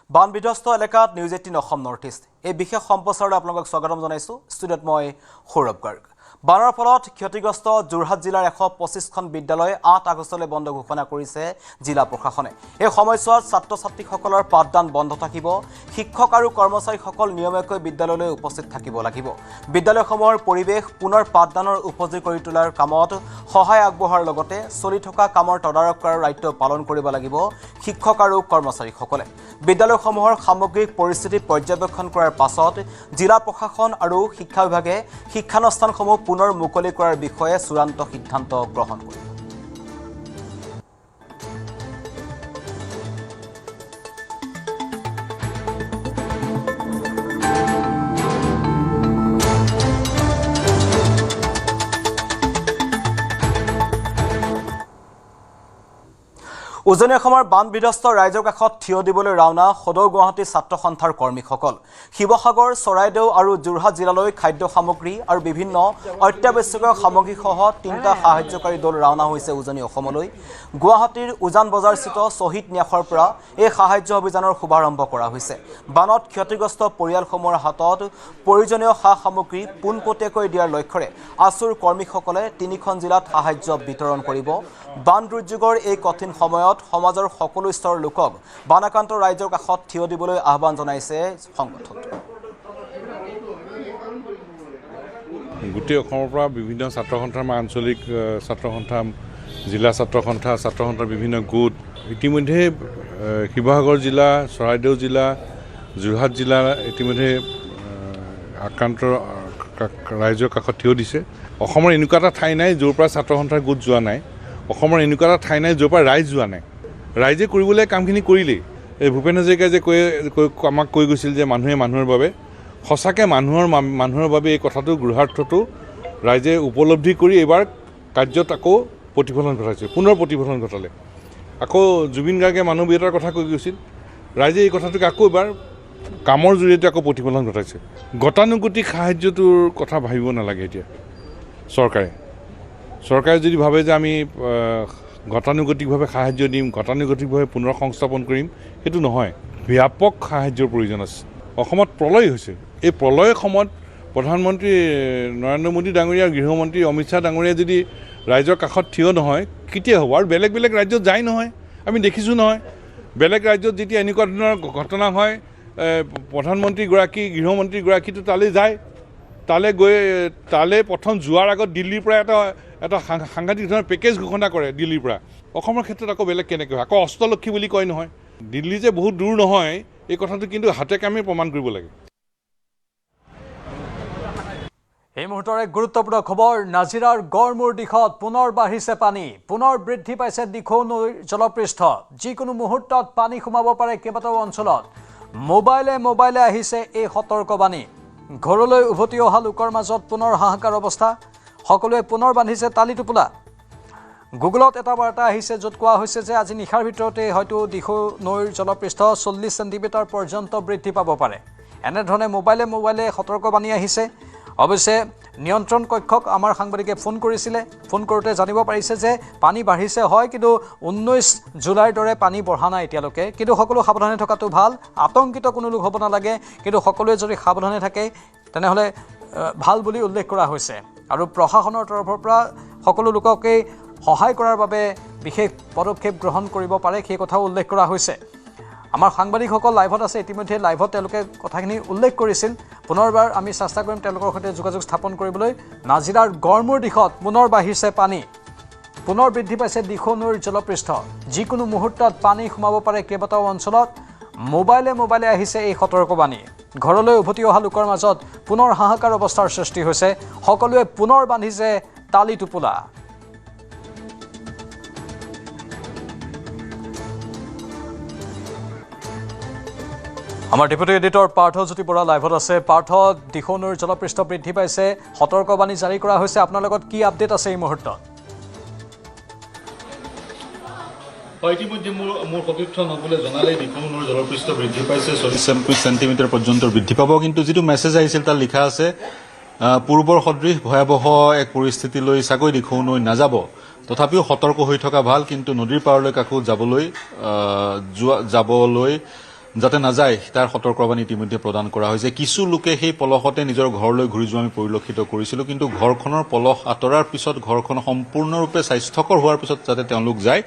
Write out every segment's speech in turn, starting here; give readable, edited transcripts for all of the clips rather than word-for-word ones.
বান বিধ্বস্ত এলেকাত নিউজ 18 অসম নৰ্থ ইষ্ট এই বিশেষ সম্প্ৰচাৰলৈ আপোনালোকক স্বাগতম জনাইছোঁ ষ্টুডিঅ'ত মই সৌৰভ গাৰ্গ বানৰ ফলত ক্ষতিগ্ৰস্ত যোৰহাট জিলাৰ 125খন বিদ্যালয় 8 আগষ্টলৈ বন্ধ ঘোষণা কৰিছে জিলা প্ৰশাসনে এই সময়ছোৱাত ছাত্ৰ-ছাত্ৰীসকলৰ পাঠদান বন্ধ থাকিব শিক্ষক আৰু কৰ্মচাৰীসকল নিয়মীয়াকৈ বিদ্যালয়লৈ উপস্থিত থাকিব লাগিব বিদ্যালয়সমূহৰ পৰিৱেশ পুনৰ পাঠদানৰ উপযোগী কৰি তোলাৰ কামত সহায় আগবঢ়াৰ লগতে চলি থকা কামৰ তদাৰক কৰাৰ দায়িত্ব পালন কৰিব লাগিব শিক্ষক আৰু কৰ্মচাৰীসকলে বিদ্যালয়সমূহৰ সামগ্ৰিক পৰিস্থিতি পৰ্যবেক্ষণ কৰাৰ পাছত জিলা প্ৰশাসন আৰু শিক্ষা বিভাগে শিক্ষানুষ্ঠানসমূহ পুনৰ মুকলি কৰাৰ বিষয়ে চূড়ান্ত সিদ্ধান্ত গ্ৰহণ কৰিব উজনি অসমৰ বান বিধ্বস্ত ৰাইজৰ কাষত থিয় দিবলৈ ৰাওনা সদৌ গুৱাহাটী ছাত্ৰ সন্থাৰ কৰ্মীসকল শিৱসাগৰ চৰাইদেউ আৰু যোৰহাট জিলালৈ খাদ্য সামগ্ৰী আৰু বিভিন্ন অত্যাৱশ্যকীয় সামগ্ৰীসহ 3টা সাহায্যকাৰী দল ৰাওনা হৈছে উজনি অসমলৈ গুৱাহাটীৰ উজান বজাৰস্থিত শ্বহীদ ন্যাসৰ পৰা এই সাহায্য অভিযানৰ শুভাৰম্ভ কৰা হৈছে বানত ক্ষতিগ্ৰস্ত পৰিয়ালসমূহৰ হাতত প্ৰয়োজনীয় সামগ্ৰী পোনপটীয়াকৈ দিয়াৰ লক্ষ্যৰে আছুৰ কৰ্মীসকলে 3খন জিলাত সাহায্য বিতৰণ কৰিব বান দুৰ্যোগৰ এই কঠিন সময়ত সমাজৰ সকলো স্তৰৰ লোকক বানাক্ৰান্ত ৰাইজৰ কাষত থিয় দিবলৈ আহ্বান জনাইছে সংগঠনটোৱে গোটেই অসমৰ পৰা বিভিন্ন ছাত্ৰ সন্থাৰ আঞ্চলিক ছাত্ৰ সন্থা জিলা ছাত্ৰ সন্থাৰ বিভিন্ন গোট ইতিমধ্যে শিৱসাগৰ জিলা চৰাইদেউ জিলা যোৰহাট জিলা ইতিমধ্যে আক্ৰান্ত ৰাইজৰ কাষত থিয় দিছে অসমৰ এনেকুৱা এটা ঠাই নাই য'ৰ পৰা ছাত্ৰ সন্থাৰ গোট যোৱা নাই অসমৰ এনেকুৱা এটা ঠাই নাই য'ৰ পৰা ৰাইজ যোৱা নাই ৰাইজে কৰিবলৈ কামখিনি কৰিলেই এই ভূপেন হাজৰিকাই যে আমাক কৈ গৈছিল যে মানুহে মানুহৰ বাবে সঁচাকৈ মানুহৰ বাবে এই কথাটো গৃহাৰ্থটো ৰাইজে উপলব্ধি কৰি এইবাৰ কাৰ্যত আকৌ প্ৰতিফলন ঘটাইছে পুনৰ প্ৰতিফলন ঘটালে আকৌ জুবিন গাৰ্গে মানৱীয়তাৰ কথা কৈ গৈছিল ৰাইজে এই কথাটোক আকৌ এবাৰ কামৰ জৰিয়তে আকৌ প্ৰতিফলন ঘটাইছে গতানুগতিক সাহায্যটোৰ কথা ভাবিব নালাগে এতিয়া চৰকাৰে যদি ভাবে যে আমি গতানুগতিকভাৱে সাহায্য দিম গতানুগতিকভাৱে পুনৰ সংস্থাপন কৰিম সেইটো নহয় ব্যাপক সাহায্যৰ প্ৰয়োজন আছে অসমত প্ৰলয় হৈছে এই প্ৰলয়ৰ সময়ত প্ৰধানমন্ত্ৰী নৰেন্দ্ৰ মোদী ডাঙৰীয়া গৃহমন্ত্ৰী অমিত শ্বাহ ডাঙৰীয়া যদি ৰাইজৰ কাষত থিয় নহয় কেতিয়া হ'ব আৰু বেলেগ ৰাজ্যত যায় নহয় আমি দেখিছোঁ নহয় বেলেগ ৰাজ্যত যেতিয়া এনেকুৱা ধৰণৰ ঘটনা হয় প্ৰধানমন্ত্ৰীগৰাকী গৃহমন্ত্ৰীগৰাকীটো তালৈ প্ৰথম যোৱাৰ আগত দিল্লীৰ পৰা এটা সাংঘাতিক ধৰণৰ পেকেজ ঘোষণা কৰে দিল্লীৰ পৰা অসমৰ ক্ষেত্ৰত আকৌ বেলেগ কেনেকৈ হয় আকৌ অষ্টলক্ষী বুলি কয় নহয় দিল্লী যে বহুত দূৰ নহয় এই কথাটো কিন্তু হাতে কামে প্ৰমাণ কৰিব লাগে এই মুহূৰ্তৰ এক গুৰুত্বপূৰ্ণ খবৰ নাজিৰাৰ গড়মূৰ দিশত পুনৰ বাঢ়িছে পানী পুনৰ বৃদ্ধি পাইছে দিখৌ নৈৰ জলপৃষ্ঠ যিকোনো মুহূৰ্তত পানী সোমাব পাৰে কেইবাটাও অঞ্চলত মোবাইলে আহিছে এই সতৰ্কবাণী ঘৰলৈ উভতি অহা লোকৰ মাজত পুনৰ হাহাকাৰ অৱস্থা সকলোৱে পুনৰ বান্ধিছে তালি টোপোলা গুগলত এটা বাৰ্তা আহিছে য'ত কোৱা হৈছে যে আজি নিশাৰ ভিতৰতে হয়তো দিখৌ নৈৰ জলপৃষ্ঠ 40 চেণ্টিমিটাৰ পৰ্যন্ত বৃদ্ধি পাব পাৰে এনেধৰণে মোবাইলে সতৰ্কবাণী আহিছে অৱশ্যে নিয়ন্ত্ৰণ কক্ষক আমাৰ সাংবাদিকে ফোন কৰিছিলে ফোন কৰোঁতে জানিব পাৰিছে যে পানী বাঢ়িছে হয় কিন্তু 19 জুলাইৰ দৰে পানী বঢ়া নাই এতিয়ালৈকে কিন্তু সকলো সাৱধানে থকাটো ভাল আতংকিত কোনো লোক হ'ব নালাগে কিন্তু সকলোৱে যদি সাৱধানে থাকে তেনেহ'লে ভাল বুলি উল্লেখ কৰা হৈছে আৰু প্ৰশাসনৰ তৰফৰ পৰা সকলো লোককে সহায় কৰাৰ বাবে বিশেষ পদক্ষেপ গ্ৰহণ কৰিব পাৰে সেই কথাও উল্লেখ কৰা হৈছে আমাৰ সাংবাদিকসকল লাইভত আছে ইতিমধ্যে লাইভত তেওঁলোকে কথাখিনি উল্লেখ কৰিছিল পুনৰবাৰ আমি চেষ্টা কৰিম তেওঁলোকৰ সৈতে যোগাযোগ স্থাপন কৰিবলৈ নাজিৰাৰ গড়মূৰ দিশত পুনৰ বাঢ়িছে পানী পুনৰ বৃদ্ধি পাইছে দিখৌ নৈৰ জলপৃষ্ঠ যিকোনো মুহূৰ্তত পানী সোমাব পাৰে কেইবাটাও অঞ্চলত মোবাইলে আহিছে এই সতৰ্কবাণী ঘৰলৈ উভতি অহা লোকৰ মাজত পুনৰ হাহাকাৰ অৱস্থাৰ সৃষ্টি হৈছে সকলোৱে পুনৰ বান্ধিছে তালি টোপোলা আমাৰ ডেপুটি এডিটৰ পাৰ্থজ্যোতি বৰা লাইভত আছে পাৰ্থ দিখৌ নৈৰ জলপৃষ্ঠ বৃদ্ধি পাইছে সতৰ্কবাণী জাৰি কৰা হৈছে আপোনাৰ লগত কি আপডেট আছে এই মুহূৰ্তত ইতিমধ্যে মোৰ সতীৰ্থ নবলে জনালে দিখৌ নৈৰ জলপৃষ্ঠ বৃদ্ধি পাইছে 40 চেণ্টিমিটাৰ পৰ্যন্ত বৃদ্ধি পাব কিন্তু যিটো মেছেজ আহিছিল তাত লিখা আছে পূৰ্বৰ সদৃশ ভয়াৱহ এক পৰিস্থিতিলৈ চাগৈ দিখৌ নৈ নাযাব তথাপিও সতৰ্ক হৈ থকা ভাল কিন্তু নদীৰ পাৰলৈ কাকো যাবলৈ যাতে নাযায় তাৰ সতৰ্কবাণী ইতিমধ্যে প্ৰদান কৰা হৈছে কিছু লোকে সেই পলহতে নিজৰ ঘৰলৈ ঘূৰি যোৱা আমি পৰিলক্ষিত কৰিছিলোঁ কিন্তু ঘৰখনৰ পলহ আঁতৰাৰ পিছত ঘৰখন সম্পূৰ্ণৰূপে স্বাস্থ্যকৰ হোৱাৰ পিছত যাতে তেওঁলোক যায়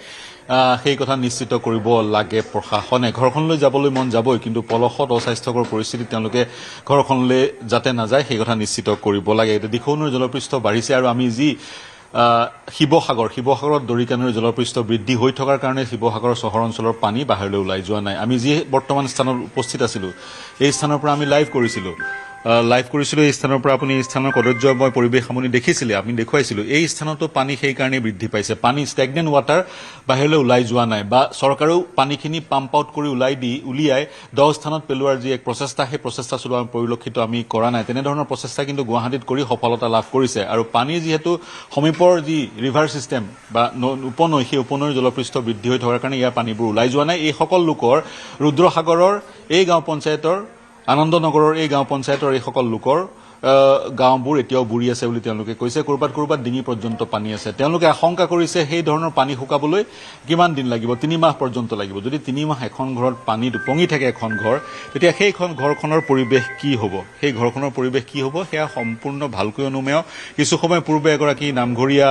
সেই কথা নিশ্চিত কৰিব লাগে প্ৰশাসনে ঘৰখনলৈ যাবলৈ মন যাবই কিন্তু পলহত অস্বাস্থ্যকৰ পৰিস্থিতি তেওঁলোকে ঘৰখনলৈ যাতে নাযায় সেই কথা নিশ্চিত কৰিব লাগে এতিয়া দিখৌ নৈৰ জলপৃষ্ঠ বাঢ়িছে আৰু আমি যি শিৱসাগৰত দৰিকা নৈৰ জলপৃষ্ঠ বৃদ্ধি হৈ থকাৰ কাৰণে শিৱসাগৰৰ চহৰ অঞ্চলৰ পানী বাহিৰলৈ ওলাই যোৱা নাই আমি যি বৰ্তমান স্থানত উপস্থিত আছিলোঁ এই স্থানৰ পৰা আমি লাইভ কৰিছিলোঁ এই স্থানৰ পৰা আপুনি এই স্থানৰ কদৰ্যময় পৰিৱেশ আপুনি দেখিছিলে আমি দেখুৱাইছিলোঁ এই স্থানতো পানী সেইকাৰণে বৃদ্ধি পাইছে পানী ষ্টেগনেণ্ট ৱাটাৰ বাহিৰলৈ ওলাই যোৱা নাই বা চৰকাৰেও পানীখিনি পাম্প আউট কৰি উলিয়াই 10 স্থানত পেলোৱাৰ যি এক প্ৰচেষ্টা সেই প্ৰচেষ্টা চলোৱা পৰিলক্ষিত আমি কৰা নাই তেনেধৰণৰ প্ৰচেষ্টা কিন্তু গুৱাহাটীত কৰি সফলতা লাভ কৰিছে আৰু পানীৰ যিহেতু সমীপৰ যি ৰিভাৰ ছিষ্টেম বা উপনৈ সেই উপনৈৰ জলপৃষ্ঠ বৃদ্ধি হৈ থকাৰ কাৰণে ইয়াৰ পানীবোৰ ওলাই যোৱা নাই এই সকল লোকৰ ৰুদ্ৰসাগৰৰ এই গাঁও পঞ্চায়তৰ আনন্দনগৰৰ এই গাঁও পঞ্চায়তৰ এই সকল লোকৰ গাঁওবোৰ এতিয়াও বুৰি আছে বুলি তেওঁলোকে কৈছে কৰবাত ডিঙি পৰ্যন্ত পানী আছে তেওঁলোকে আশংকা কৰিছে সেই ধৰণৰ পানী শুকাবলৈ কিমান দিন লাগিব 3 মাহ পৰ্যন্ত লাগিব যদি 3 মাহ এখন ঘৰত পানী উপঙি থাকে এখন ঘৰ তেতিয়া সেইখন ঘৰখনৰ পৰিৱেশ কি হ'ব সেই ঘৰখনৰ পৰিৱেশ কি হ'ব সেয়া সম্পূৰ্ণ ভালকৈ অনুমেয় কিছু সময় পূৰ্বে এগৰাকী নামঘৰীয়া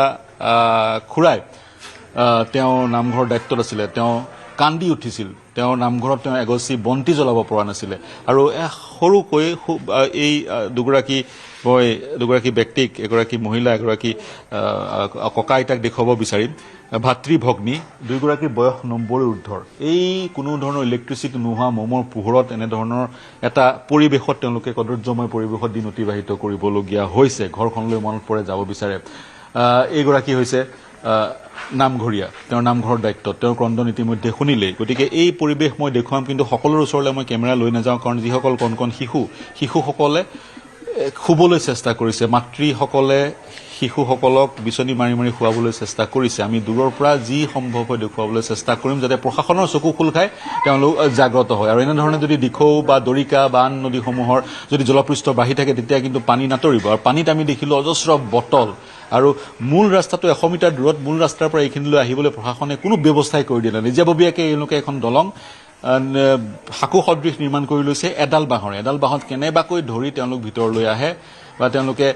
খুৰাই তেওঁ নামঘৰ দায়িত্বত আছিলে তেওঁ কান্দি উঠিছিল তেওঁৰ নামঘৰত তেওঁ এগছি বন্তি জ্বলাব পৰা নাছিলে আৰু সৰুকৈ এই দুগৰাকী ব্যক্তিক এগৰাকী মহিলা এগৰাকী ককা আইতাক দেখুৱাব বিচাৰিম ভাতৃ ভগ্নী দুয়োগৰাকীৰ বয়স 90ৰ ঊৰ্ধৰ এই কোনো ধৰণৰ ইলেক্ট্ৰিচিটি নোহোৱা মমৰ পোহৰত এনেধৰণৰ এটা পৰিৱেশত তেওঁলোকে কদৰ্যময় পৰিৱেশত দিন অতিবাহিত কৰিবলগীয়া হৈছে ঘৰখনলৈ মনত পৰে যাব বিচাৰে এইগৰাকী হৈছে নামঘৰীয়া তেওঁৰ নামঘৰৰ দায়িত্ব তেওঁৰ ক্ৰন্দন ইতিমধ্যে শুনিলেই গতিকে এই পৰিৱেশ মই দেখুৱাম কিন্তু সকলোৰে ওচৰলৈ মই কেমেৰা লৈ নাযাওঁ কাৰণ যিসকল কণ শিশুসকলে শুবলৈ চেষ্টা কৰিছে মাতৃসকলে শিশুসকলক বিচনী মাৰি শুৱাবলৈ চেষ্টা কৰিছে আমি দূৰৰ পৰা যি সম্ভৱ হয় দেখুৱাবলৈ চেষ্টা কৰিম যাতে প্ৰশাসনৰ চকু খোল খাই তেওঁলোক জাগ্ৰত হয় আৰু এনেধৰণে যদি দিখৌ বা দৰিকা বা আন নদীসমূহৰ যদি জলপৃষ্ঠ বাঢ়ি থাকে তেতিয়া কিন্তু পানী নাতৰিব আৰু পানীত আমি দেখিলোঁ অজস্ৰ বটল আৰু মূল ৰাস্তাটো 100 মিটাৰ দূৰত মূল ৰাস্তাৰ পৰা এইখিনিলৈ আহিবলৈ প্ৰশাসনে কোনো ব্যৱস্থাই কৰি দিয়া নাই নিজাববীয়াকৈ এওঁলোকে এখন দলং সাকু সদৃশ নিৰ্মাণ কৰি লৈছে এডাল বাঁহত কেনেবাকৈ ধৰি তেওঁলোক ভিতৰলৈ আহে বা তেওঁলোকে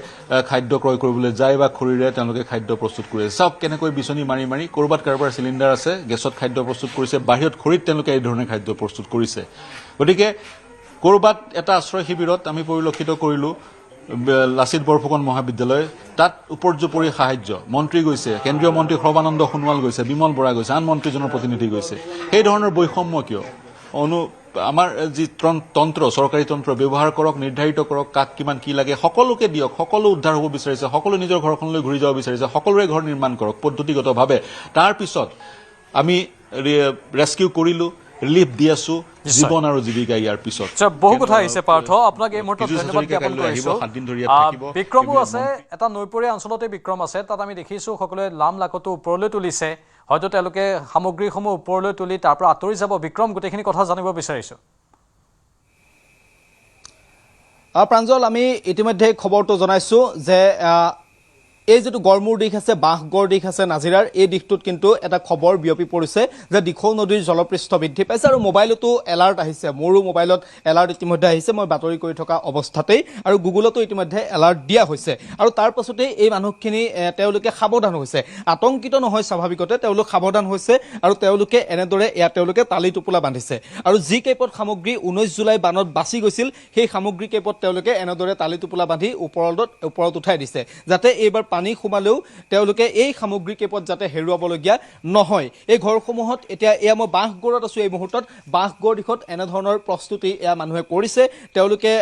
খাদ্য ক্ৰয় কৰিবলৈ যায় বা খৰিৰে তেওঁলোকে খাদ্য প্ৰস্তুত কৰি আছে চাওক কেনেকৈ বিচনী মাৰি ক'ৰবাত কাৰোবাৰ চিলিণ্ডাৰ আছে গেছত খাদ্য প্ৰস্তুত কৰিছে বাহিৰত খৰিত তেওঁলোকে এই ধৰণে খাদ্য প্ৰস্তুত কৰিছে গতিকে ক'ৰবাত এটা আশ্ৰয় শিবিৰত আমি পৰিলক্ষিত কৰিলোঁ লাচিত বৰফুকন মহাবিদ্যালয় তাত উপৰ্যুপৰি সাহায্য মন্ত্ৰী গৈছে কেন্দ্ৰীয় মন্ত্ৰী সৰ্বানন্দ সোণোৱাল গৈছে বিমল বৰা গৈছে আন মন্ত্ৰীজনৰ প্ৰতিনিধি গৈছে এই ধৰণৰ বৈষম্য কিয় আমাৰ যি তন্ত্ৰ চৰকাৰী তন্ত্ৰ ব্যৱহাৰ কৰক নিৰ্ধাৰিত কৰক কাক কিমান কি লাগে সকলোকে দিয়ক সকলো উদ্ধাৰ হ'ব বিচাৰিছে সকলো নিজৰ ঘৰখনলৈ ঘূৰি যাব বিচাৰিছে সকলোৰে ঘৰ নিৰ্মাণ কৰক পদ্ধতিগতভাৱে তাৰ পিছত আমি ৰেস্কিউ কৰিলোঁ ৰিলিফ দি আছো জীৱন আৰু জীৱিকা ইয়াৰ পিছত বহু কথা আহিছে পাৰ্থ আপোনাক এই মুহূৰ্তত ধন্যবাদ জ্ঞাপন কৰিছোঁ বিক্ৰমো আছে এটা নৈপৰীয়া অঞ্চলতে বিক্ৰম আছে তাত আমি দেখিছোঁ সকলোৱে লাম লাকটো ওপৰলৈ তুলিছে হয়তো তেওঁলোকে সামগ্ৰীসমূহ ওপৰলৈ তুলি তাৰ পৰা আঁতৰি যাব বিক্ৰম গোটেইখিনি কথা জানিব বিচাৰিছোঁ প্ৰাঞ্জল আমি ইতিমধ্যে খবৰটো জনাইছোঁ যে এই যেটো গড়মূৰ দিশ আছে বাঁহগড় দিশ আছে নাজিৰাৰ এই দিশটোত কিন্তু এটা খবৰ বিয়পি পৰিছে যে দিখৌ নদীৰ জলপৃষ্ঠ বৃদ্ধি পাইছে আৰু মোবাইলতো এলাৰ্ট আহিছে মোৰো মোবাইলত এলাৰ্ট ইতিমধ্যে আহিছে মই বাতৰি কৰি থকা অৱস্থাতেই আৰু গুগলতো ইতিমধ্যে এলাৰ্ট দিয়া হৈছে আৰু তাৰ পাছতে এই মানুহখিনি তেওঁলোকে সাৱধান হৈছে আতংকিত নহয় স্বাভাৱিকতে তেওঁলোক সাৱধান হৈছে আৰু তেওঁলোকে এনেদৰে তেওঁলোকে তালি টোপোলা বান্ধিছে আৰু যি কেইপট সামগ্ৰী 19 জুলাই বানত বাছি গৈছিল সেই সামগ্ৰী কেইপট তেওঁলোকে এনেদৰে তালি টোপোলা বান্ধি ওপৰত উঠাই দিছে যাতে এইবাৰ পানী খুমালেও তেওঁলোকে এই সামগ্ৰী কেইপট যাতে হেৰুৱাবলগীয়া নহয় এই ঘৰসমূহত এতিয়া এয়া মই বাঁহগড়ত আছো এই মুহূৰ্তত বাঁহগড় দিশত এনেধৰণৰ প্ৰস্তুতি এয়া মানুহে কৰিছে তেওঁলোকে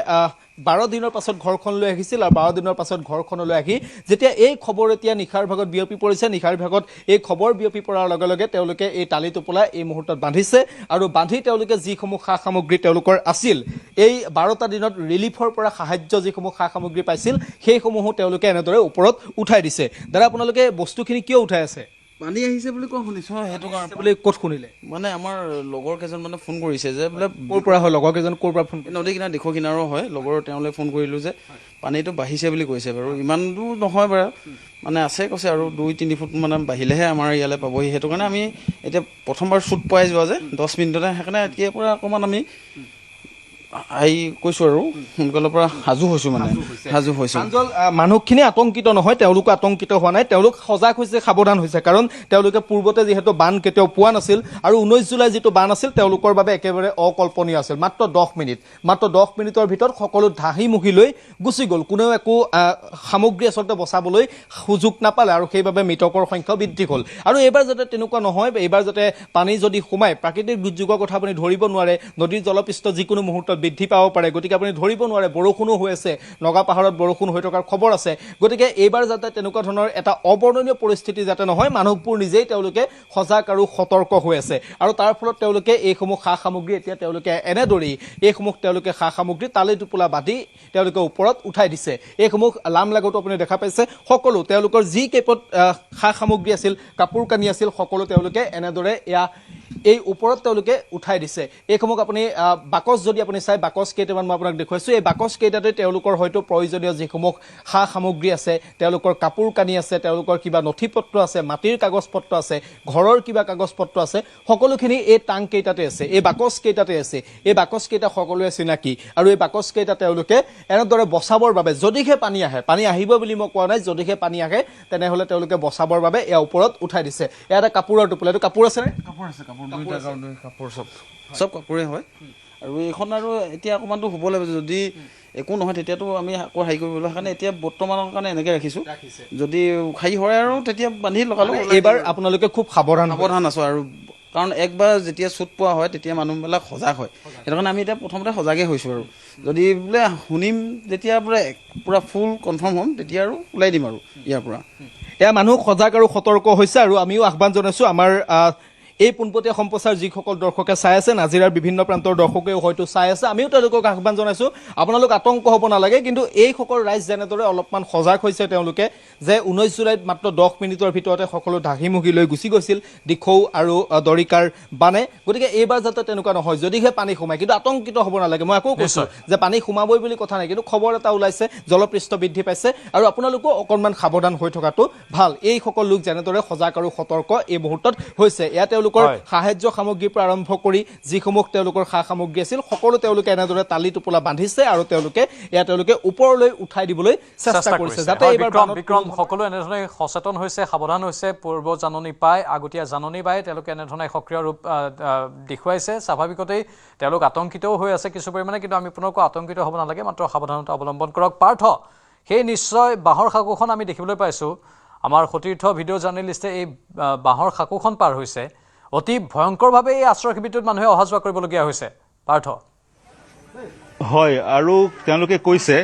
12 দিনৰ পাছত ঘৰখনলৈ আহিছিল আৰু 12 দিনৰ পাছত ঘৰখনলৈ আহি যেতিয়া এই খবৰ এতিয়া নিখাৰ ভাগত বিয়পি পৰিছে নিখাৰ ভাগত এই খবৰ বিয়পি পৰাৰ লগে লগে তেওঁলোকে এই তালি টোপোলা এই মুহূৰ্তত বান্ধিছে আৰু বান্ধি তেওঁলোকে যিসমূহ সা সামগ্ৰী তেওঁলোকৰ আছিল এই 12টা দিনত ৰিলিফৰ পৰা সাহায্য যিসমূহ সা সামগ্ৰী পাইছিল সেইসমূহ তেওঁলোকে এনেদৰে ওপৰত উঠাই দিছে দাদা আপোনালোকে বস্তুখিনি কিয় উঠাই আছে পানী আহিছে বুলি কোৱা শুনিছোঁ সেইটো কাৰণে বুলি ক'ত শুনিলে মানে আমাৰ লগৰ কেইজন মানে ফোন কৰিছে যে বোলে ক'ৰ পৰা হয় লগৰ কেইজন ক'ৰ পৰা ফোন নদী কিনাৰ দিশৰ কিনাৰো হয় লগৰ তেওঁলৈ ফোন কৰিলোঁ যে পানীটো বাঢ়িছে বুলি কৈছে বাৰু ইমান দূৰ নহয় বাৰু মানে আছে কৈছে আৰু 2-3 ফুট মানে বাঢ়িলেহে আমাৰ ইয়ালৈ পাবহি সেইটো কাৰণে আমি এতিয়া প্ৰথমবাৰ শ্বুট পোৱাই যোৱা যে 10 মিনিটতে সেইকাৰণে এতিয়াৰ পৰা অকণমান আমি কৈছোঁ আৰু সোনকালৰ পৰা সাজু হৈছোঁ মানে সাজু হৈছোঁ প্ৰাঞ্জল মানুহখিনি আতংকিত নহয় তেওঁলোকো আতংকিত হোৱা নাই তেওঁলোক সজাগ হৈছে সাৱধান হৈছে কাৰণ তেওঁলোকে পূৰ্বতে যিহেতু বান কেতিয়াও পোৱা নাছিল আৰু 19 জুলাই যিটো বান আছিল তেওঁলোকৰ বাবে একেবাৰে অকল্পনীয় আছিল মাত্ৰ 10 মিনিটৰ ভিতৰত সকলো ধাহিমুখি লৈ গুচি গ'ল কোনেও একো সামগ্ৰী আচলতে বচাবলৈ সুযোগ নাপালে আৰু সেইবাবে মৃতকৰ সংখ্যা বৃদ্ধি হ'ল আৰু এইবাৰ যাতে তেনেকুৱা নহয় এইবাৰ যাতে পানী যদি সোমায় প্ৰাকৃতিক দুৰ্যোগৰ কথা আপুনি ধৰিব নোৱাৰে নদীৰ জলপৃষ্ঠ যিকোনো মুহূৰ্তত বৃদ্ধি পাব পাৰে গতিকে আপুনি ধৰিব নোৱাৰে বৰষুণো হৈ আছে নগা পাহাৰত বৰষুণ হৈ থকাৰ খবৰ আছে গতিকে এইবাৰ যাতে তেনেকুৱা ধৰণৰ এটা অবৰ্ণনীয় পৰিস্থিতি যাতে নহয় মানুহবোৰ নিজেই তেওঁলোকে সজাগ আৰু সতৰ্ক হৈ আছে আৰু তাৰ ফলত তেওঁলোকে এইসমূহ সা সামগ্ৰী এতিয়া তেওঁলোকে এনেদৰেই এইসমূহ তেওঁলোকে সা সামগ্ৰী তালি টোপোলা বান্ধি তেওঁলোকে ওপৰত উঠাই দিছে এইসমূহ লাম লাগতো আপুনি দেখা পাইছে সকলো তেওঁলোকৰ যি কেইপদ সা সামগ্ৰী আছিল কাপোৰ কানি আছিল সকলো তেওঁলোকে এনেদৰে এই ওপৰত তেওঁলোকে উঠাই দিছে এইসমূহ আপুনি বাকচ যদি আপুনি চাই বাকচ কেইটামান মই আপোনাক দেখুৱাইছোঁ এই বাকচ কেইটাতে তেওঁলোকৰ হয়তো প্ৰয়োজনীয় যিসমূহ সা সামগ্ৰী আছে তেওঁলোকৰ কাপোৰ কানি আছে তেওঁলোকৰ কিবা নথি পত্ৰ আছে মাটিৰ কাগজ পত্ৰ আছে ঘৰৰ কিবা কাগজ পত্ৰ আছে সকলোখিনি এই টাং কেইটাতে আছে এই বাকচ কেইটাতে আছে এই বাকচ কেইটা সকলোৱে চিনাকি আৰু এই বাকচ কেইটা তেওঁলোকে এনেদৰে বচাবৰ বাবে যদিহে পানী আহে পানী আহিব বুলি মই কোৱা নাই যদিহে পানী আহে তেনেহ'লে তেওঁলোকে বচাবৰ বাবে ইয়াৰ ওপৰত উঠাই দিছে এটা কাপোৰৰ টোপোলা এইটো কাপোৰ আছেনে কাপোৰ আছে কাপোৰ দুইটা কাপোৰ চব কাপোৰে হয় আৰু এইখন আৰু এতিয়া অকণমানতো হ'ব লাগিব যদি একো নহয় তেতিয়াতো আমি আকৌ হেৰি কৰিবলৈ সেইকাৰণে এতিয়া বৰ্তমানৰ কাৰণে এনেকৈ ৰাখিছোঁ যদি খাই হয় আৰু তেতিয়া বান্ধি লগালোঁ এইবাৰ আপোনালোকে খুব সাৱধান আছোঁ আৰু কাৰণ একবাৰ যেতিয়া চুট পোৱা হয় তেতিয়া মানুহবিলাক সজাগ হয় সেইটো কাৰণে আমি এতিয়া প্ৰথমতে সজাগেই হৈছোঁ আৰু যদি বোলে শুনিম যেতিয়া পূৰা ফুল কনফাৰ্ম হ'ম তেতিয়া আৰু ওলাই দিম আৰু ইয়াৰ পৰা এয়া মানুহ সজাগ আৰু সতৰ্ক হৈছে আৰু আমিও আহ্বান জনাইছোঁ আমাৰ এই পোনপটীয়া সম্প্ৰচাৰ যিসকল দৰ্শকে চাই আছে নাজিৰাৰ বিভিন্ন প্ৰান্তৰ দৰ্শকেও হয়তো চাই আছে আমিও তেওঁলোকক আহ্বান জনাইছোঁ আপোনালোক আতংক হ'ব নালাগে কিন্তু এইসকল ৰাইজ যেনেদৰে অলপমান সজাগ হৈছে তেওঁলোকে যে 19 জুলাইত মাত্ৰ 10 মিনিটৰ ভিতৰতে সকলো ধাহিমুখি লৈ গুচি গৈছিল দিখৌ আৰু দৰিকাৰ বানে গতিকে এইবাৰ যাতে তেনেকুৱা নহয় যদিহে পানী সোমায় কিন্তু আতংকিত হ'ব নালাগে মই আকৌ কৈছোঁ যে পানী সোমাবই বুলি কথা নাই কিন্তু খবৰ এটা ওলাইছে জলপৃষ্ঠ বৃদ্ধি পাইছে আৰু আপোনালোকো অকণমান সাৱধান হৈ থকাটো ভাল এইসকল লোক যেনেদৰে সজাগ আৰু সতৰ্ক এই মুহূৰ্তত হৈছে এয়া তেওঁলোকৰ সাহায্য সামগ্ৰীৰ পৰা আৰম্ভ কৰি যিসমূহ তেওঁলোকৰ সা সামগ্ৰী আছিল সকলো তেওঁলোকে এনেদৰে তালি টোপোলা বান্ধিছে আৰু তেওঁলোকে ওপৰলৈ উঠাই দিবলৈ চেষ্টা কৰিছে যাতে এইবাৰ বিক্ৰম সকলো এনেধৰণে সচেতন হৈছে সাৱধান হৈছে পূৰ্ব জাননী পাই আগতীয়া জাননী পাই তেওঁলোকে এনেধৰণে সক্ৰিয় ৰূপ দেখুৱাইছে স্বাভাৱিকতেই তেওঁলোক আতংকিতও হৈ আছে কিছু পৰিমাণে কিন্তু আমি পুনৰ আতংকিত হ'ব নালাগে মাত্ৰ সাৱধানতা অৱলম্বন কৰক পাৰ্থ সেই নিশ্চয় বাঁহৰ সাঁকোখন আমি দেখিবলৈ পাইছোঁ আমাৰ সতীৰ্থ ভিডিঅ' জাৰ্নেলিষ্টে এই বাঁহৰ সাঁকোখন পাৰ হৈছে অতি ভয়ংকৰভাৱে এই আশ্ৰয় শিবিৰটোত মানুহে অহা যোৱা কৰিবলগীয়া হৈছে পাৰ্থ হয় আৰু তেওঁলোকে কৈছে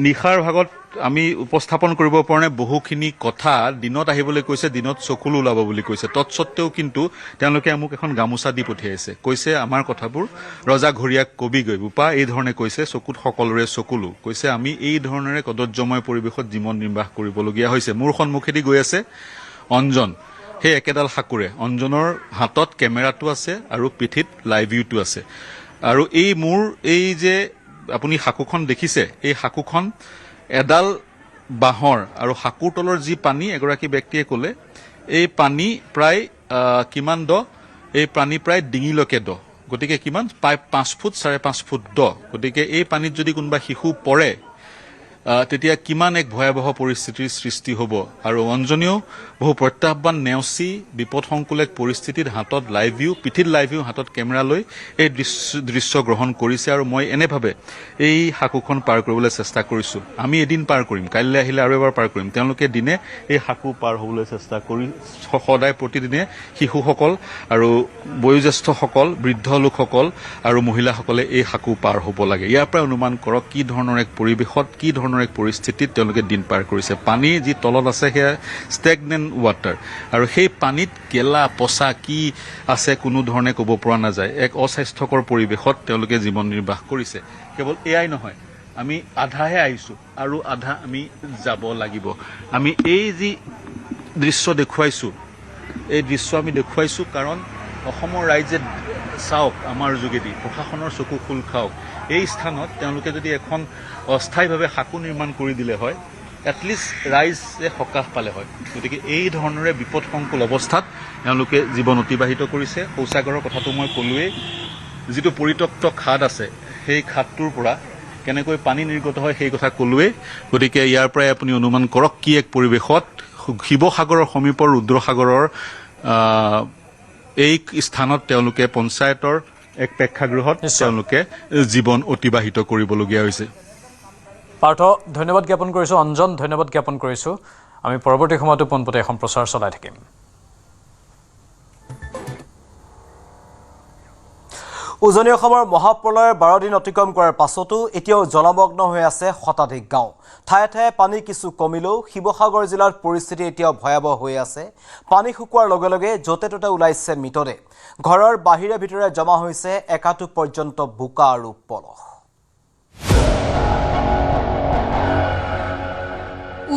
নিশাৰ ভাগত আমি উপস্থাপন কৰিব পৰা নাই বহুখিনি কথা দিনত আহিবলৈ কৈছে দিনত চকুলো ওলাব বুলি কৈছে তৎসত্বেও কিন্তু তেওঁলোকে মোক এখন গামোচা দি পঠিয়াইছে কৈছে আমাৰ কথাবোৰ ৰজা ঘৰীয়াক কবিগৈ বোপা এই ধৰণে কৈছে চকুত সকলোৰে চকুলো কৈছে আমি এই ধৰণেৰে কদৰ্যময় পৰিৱেশত জীৱন নিৰ্বাহ কৰিবলগীয়া হৈছে মোৰ সন্মুখেদি গৈ আছে অঞ্জন সেই একেডাল সাঁকোৰে অঞ্জনৰ হাতত কেমেৰাটো আছে আৰু পিঠিত লাইভ ভিউটো আছে আৰু এই যে আপুনি সাঁকোখন দেখিছে এই সাঁকোখন এডাল বাঁহৰ আৰু সাঁকোৰ তলৰ যি পানী এগৰাকী ব্যক্তিয়ে ক'লে এই পানী প্ৰায় কিমান দ এই পানী প্ৰায় ডিঙিলৈকে দ গতিকে কিমান প্ৰায় 5 ফুট 5.5 ফুট দ গতিকে এই পানীত যদি কোনোবা শিশু পৰে তেতিয়া কিমান এক ভয়াৱহ পৰিস্থিতিৰ সৃষ্টি হ'ব আৰু অঞ্জনীয়েও বহু প্ৰত্যাহ্বান নেওচি বিপদসংকুল এক পৰিস্থিতিত হাতত লাইভ ভিউ পিঠিত লাইভ ভিউ হাতত কেমেৰা লৈ এই দৃশ্য গ্ৰহণ কৰিছে আৰু মই এনেভাৱে এই সাঁকোখন পাৰ কৰিবলৈ চেষ্টা কৰিছোঁ আমি এদিন পাৰ কৰিম কাইলৈ আহিলে আৰু এবাৰ পাৰ কৰিম তেওঁলোকে দিনে এই সাঁকো পাৰ হ'বলৈ চেষ্টা কৰি সদায় প্ৰতিদিনে শিশুসকল আৰু বয়োজ্যেষ্ঠসকল বৃদ্ধ লোকসকল আৰু মহিলাসকলে এই সাঁকো পাৰ হ'ব লাগে ইয়াৰ পৰা অনুমান কৰক কি ধৰণৰ এক পৰিৱেশত কি ধৰণৰ এক পৰিস্থিতিত তেওঁলোকে দিন পাৰ কৰিছে পানী যি তলত আছে সেয়া ষ্টেগনেণ্ট ৱাটাৰ আৰু সেই পানীত গেলা পচা কি আছে কোনো ধৰণে ক'ব পৰা নাযায় এক অস্বাস্থ্যকৰ পৰিৱেশত তেওঁলোকে জীৱন নিৰ্বাহ কৰিছে কেৱল এয়াই নহয় আমি আধাহে আহিছোঁ আৰু আধা আমি যাব লাগিব আমি এই যি দৃশ্য দেখুৱাইছোঁ এই দৃশ্য আমি দেখুৱাইছোঁ, কাৰণ অসমৰ ৰাইজে চাওক, আমাৰ যোগেদি প্ৰশাসনৰ চকু খোল খাওক। এই স্থানত তেওঁলোকে যদি এখন অস্থায়ীভাৱে সাঁকো নিৰ্মাণ কৰি দিলে হয়, এটলিষ্ট ৰাইজে সকাহ পালে হয়। গতিকে এই ধৰণৰে বিপদসংকুল অৱস্থাত তেওঁলোকে জীৱন অতিবাহিত কৰিছে। শৌচাগাৰৰ কথাটো মই ক'লোৱেই, যিটো পৰিত্যক্ত খাদ আছে সেই খাদটোৰ পৰা কেনেকৈ পানী নিৰ্গত হয় সেই কথা ক'লোৱেই। গতিকে ইয়াৰ পৰাই আপুনি অনুমান কৰক কি এক পৰিৱেশত শিৱসাগৰৰ সমীপৰ ৰুদ্ৰসাগৰৰ এই স্থানত তেওঁলোকে পঞ্চায়তৰ এক প্ৰেক্ষাগৃহত তেওঁলোকে জীৱন অতিবাহিত কৰিবলগীয়া হৈছে। পাৰ্থ, ধন্যবাদ জ্ঞাপন কৰিছোঁ। অঞ্জন, ধন্যবাদ জ্ঞাপন কৰিছোঁ। আমি পৰৱৰ্তী সময়তো পোনপটীয়া এখন প্ৰচাৰ চলাই থাকিম। উজনি অসমৰ মহাপ্ৰলয়ৰ 12 দিন অতিক্ৰম কৰাৰ পাছতো এতিয়াও জলমগ্ন হৈ আছে শতাধিক গাঁও। ঠায়ে ঠায়ে পানী কিছু কমিলেও শিৱসাগৰ জিলাৰ পৰিস্থিতি এতিয়াও ভয়াৱহ হৈ আছে। পানী শুকোৱাৰ লগে লগে য'তে ত'তে ওলাইছে মৃতদেহ। ঘৰৰ বাহিৰে ভিতৰে জমা হৈছে একাটো পৰ্যন্ত বোকা আৰু পলস।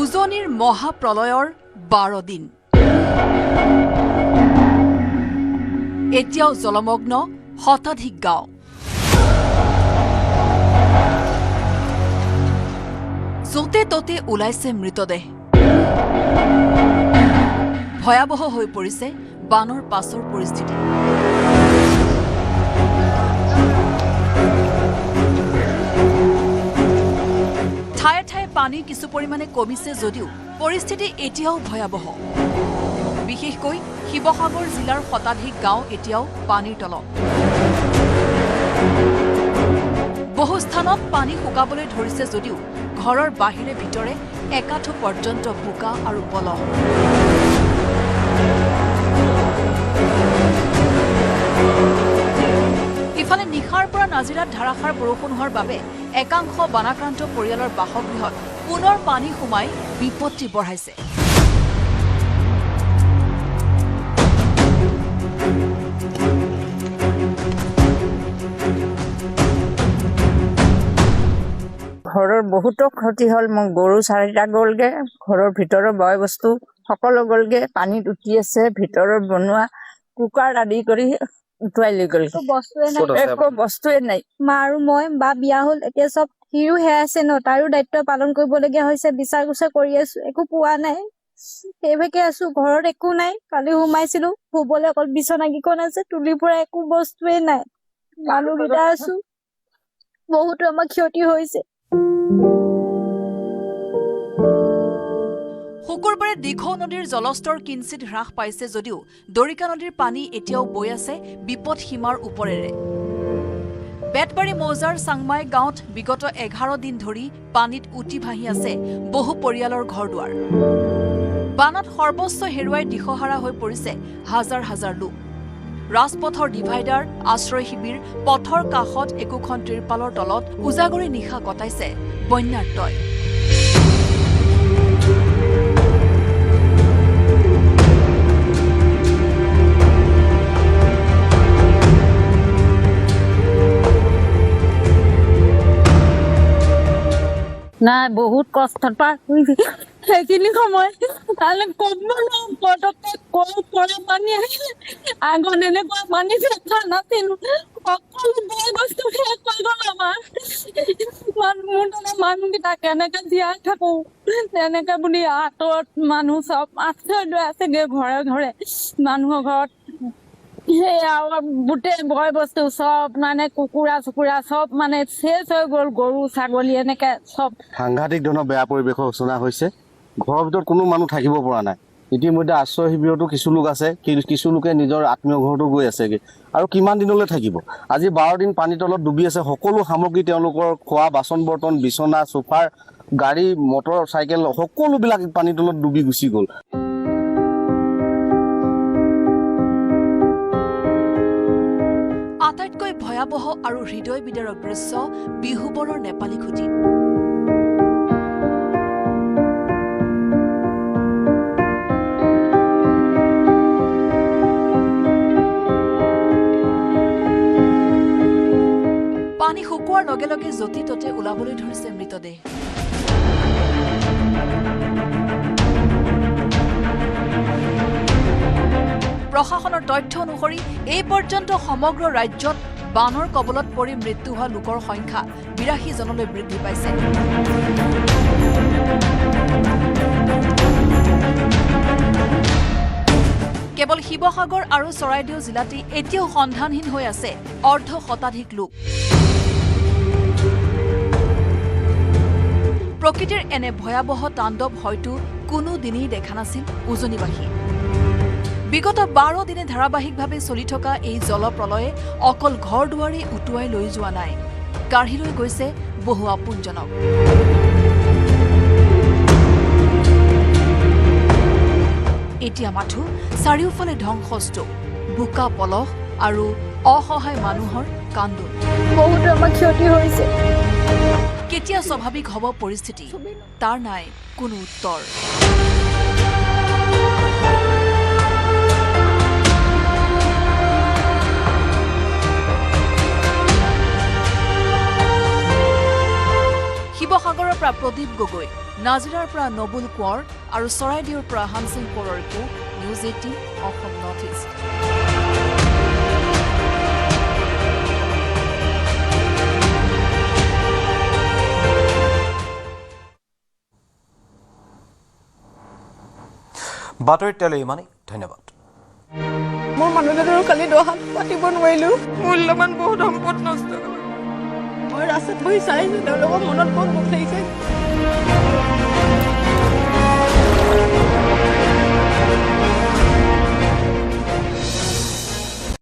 উজনিৰ মহাপ্ৰলয়ৰ 12 দিন এতিয়াও জলমগ্ন শতাধিক গাঁও। য'তে ত'তে ওলাইছে মৃতদেহ। ভয়াৱহ হৈ পৰিছে বানৰ পাছৰ পৰিস্থিতি। ঠায়ে ঠায়ে পানী কিছু পৰিমাণে কমিছে যদিও পৰিস্থিতি এতিয়াও ভয়াৱহ। বিশেষকৈ শিৱসাগৰ জিলাৰ শতাধিক গাঁও এতিয়াও পানীৰ তলত। বহু স্থানত পানী শুকাবলৈ ধৰিছে যদিও ঘৰৰ বাহিৰে ভিতৰে একাঠো পৰ্যন্ত বোকা আৰু পলস। ইফালে নিশাৰ পৰা নাজিৰাত ধাৰাসাৰ বৰষুণ হোৱাৰ বাবে একাংশ বানাক্ৰান্ত পৰিয়ালৰ বাসগৃহত পুনৰ পানী সোমাই বিপত্তি বঢ়াইছে। ঘৰৰ বহুতো ক্ষতি হ'ল। মোৰ গৰু 4টা গ'লগে, ঘৰৰ ভিতৰৰ বয় বস্তু সকলো গ'লগে, পানীত উঠি আছে। ভিতৰৰ বনোৱা কুকাৰ আদি কৰি উটুৱাই লৈ গ'ল। একো বস্তুৱে নাই। মা আৰু মই বা বিয়া হ'ল, এতিয়া চব সিও হেৰাইছে ন, তাৰো দায়িত্ব পালন কৰিবলগীয়া হৈছে। বিচাৰ কুচাৰ কৰি আছো, একো পোৱা নাই। সেইভাগে আছো, ঘৰত একো নাই। কালি সোমাইছিলো, শুবলৈ অকল বিচনাকেইখন আছে, তুলিৰ পৰা একো বস্তুৱে নাই। মানুহকেইটা আছো, বহুতো আমাৰ ক্ষতি হৈছে। শুকুৰবাৰে দিখৌ নদীৰ জলস্তৰ কিঞ্চিত হ্ৰাস পাইছে যদিও দৰিকা নদীৰ পানী এতিয়াও বৈ আছে বিপদ সীমাৰ ওপৰেৰে। বেতবাৰী মৌজাৰ চাংমাই গাঁৱত বিগত 11 দিন ধৰি পানীত উটি ভাহি আছে বহু পৰিয়ালৰ ঘৰ-দুৱাৰ। বানত সৰ্বস্ব হেৰুৱাই দিশহাৰা হৈ পৰিছে হাজাৰ হাজাৰ লোক। ৰাজপথৰ ডিভাইডাৰ, আশ্ৰয় শিবিৰ, পথৰ কাষত একোখন তিৰপালৰ তলত উজাগৰি নিশা কটাইছে বন্যাৰ্তই। নাই, বহুত কষ্টত পাৰ কৰিছে সেইখিনি সময়। তাহলে কম পটককে পৰা পানী আহিলে, আগত এনেকুৱা পানী দেখা নাছিলো। সকলো বেয়া বস্তু শেষ হৈ গ'ল আমাৰ। মোৰ তেনে মানুহকেইটা কেনেকে জীয়াই থাকো তেনেকে বুলি আঁতৰত মানুহ চব আশ্ৰয় লৈ আছেগে ঘৰে ঘৰে। মানুহৰ ঘৰত সেয়া গোটেই বয় বস্তু চব মানে কুকুৰা চুকুৰা চব মানে শেষ হৈ গ'ল। গৰু ছাগলী এনেকে চব। সাংঘাতিক ধৰণৰ বেয়া পৰিৱেশৰ সূচনা হৈছে। ঘৰৰ ভিতৰত কোনো মানুহ থাকিব পৰা নাই। ইতিমধ্যে আশ্ৰয় শিবিৰতো কিছু লোক আছে, কিছু লোকে নিজৰ আত্মীয় ঘৰতো গৈ আছেগে। আৰু কিমান দিনলৈ থাকিব? আজি 12 দিন পানীৰ তলত ডুবি আছে। সকলো সামগ্ৰী তেওঁলোকৰ খোৱা বাচন বৰ্তন, বিচনা, চোফাৰ, গাড়ী, মটৰ চাইকেল সকলোবিলাক পানীৰ তলত ডুবি গুচি গ'ল। আটাইতকৈ ভয়াৱহ আৰু হৃদয় বিদাৰক দৃশ্য বিহুবৰৰ নেপালী খুঁটি। পানী শুকোৱাৰ লগে লগে য'তে ত'তে ওলাবলৈ ধৰিছে মৃতদেহ। প্ৰশাসনৰ তথ্য অনুসৰি এই পৰ্যন্ত সমগ্ৰ ৰাজ্যত বানৰ কবলত পৰি মৃত্যু হোৱা লোকৰ সংখ্যা ৮২ জনলৈ বৃদ্ধি পাইছে। কেৱল শিৱসাগৰ আৰু চৰাইদেউ জিলাতে এতিয়াও সন্ধানহীন হৈ আছে অৰ্ধশতাধিক লোক। প্ৰকৃতিৰ এনে ভয়াৱহ তাণ্ডৱ হয়তো কোনো দিনেই দেখা নাছিল উজনিবাসী। বিগত 12 দিনে ধাৰাবাহিকভাৱে চলি থকা এই জলপ্ৰলয়ে অকল ঘৰ দুৱাৰেই উটুৱাই লৈ যোৱা নাই, কাঢ়ি লৈ গৈছে বহু আপোনজনক। এতিয়া মাথো চাৰিওফালে ধ্বংসস্তূপ, বোকা পলস আৰু অসহায় মানুহৰ কান্দোন। বহুত আমাৰ ক্ষতি হৈছে। কেতিয়া স্বাভাৱিক হ'ব পৰিস্থিতি, তাৰ নাই কোনো উত্তৰ। শিৱসাগৰৰ পৰা প্ৰদীপ গগৈ, নাজিৰাৰ পৰা নবুল কোঁৱৰ আৰু চৰাইদেউৰ পৰা হানসিং পৰৰ report, news 18 Assam north east. বাতৰিত তেলৈ ইমানেই, ধন্যবাদ। মোৰ মানুহজনৰ কালি দহাত পাতিব নোৱাৰিলো, মূল্যৱান বহুত সম্পদ নষ্ট হ'ল। মই ৰাস্তাত বহি চাইছো, তেওঁলোকৰ মনত বহুত দুখ লাগিছে।